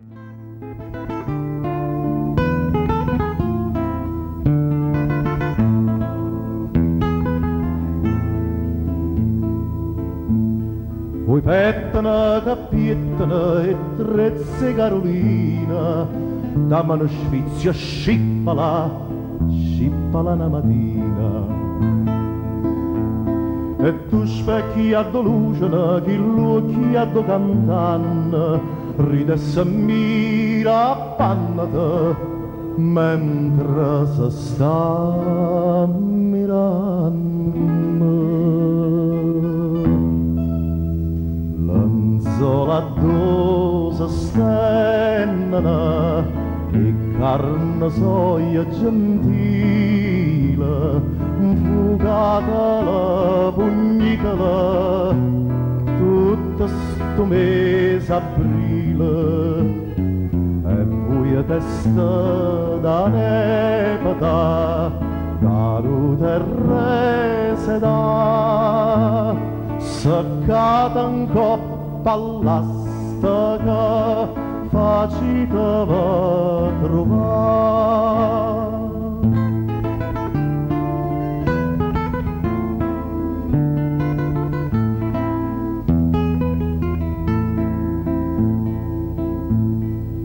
Voi pettana, cappiettana e trezze Carolina, dammano sfizio, scippala una mattina. E tu specchi a lucena, chi l'occhi a cantanna, ride e si mira appannata, mentre si sta mirando. L'anzola dosa stennana e carne soia gentile, fugata la pugnicola, tutto sto mese aprile, e buia testa da nepata, caro terrese da, seccata in coppa all'astaca, facita va trovare.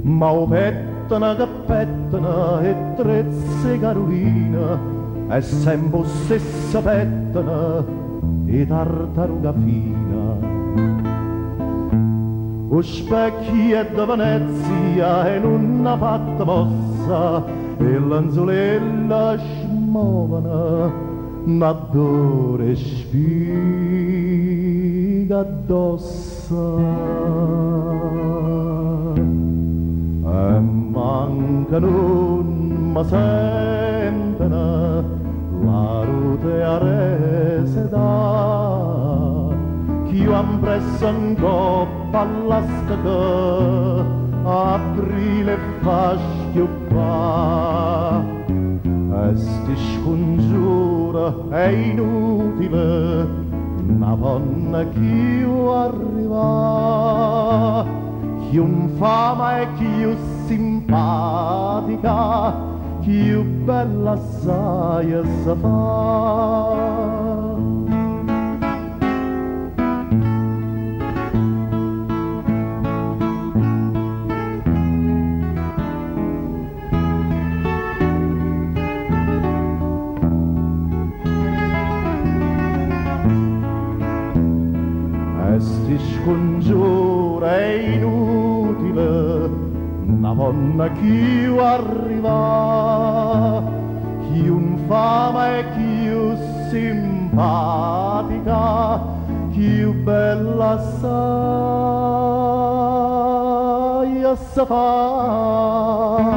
Ma o pettana che pettana e trezze Carolina, e sempre stessa pettana e tartaruga fina. O specchio da Venezia e non ha fatto mossa, e l'anzolella smuovana n'addore spiga addossa. E manca non ma sentono la rute a rese da, chi io han presso in coppa all'astaca, aprile fa schiuppà. E sti scongiura è inutile, una donna chi io arriva, chiun fama e chiu simpatica, chiu bella assai e sa fa. E sti scongiura è inutile, una donna chi arriva, chi un fama e chi simpatica, chi bella assai sa fa.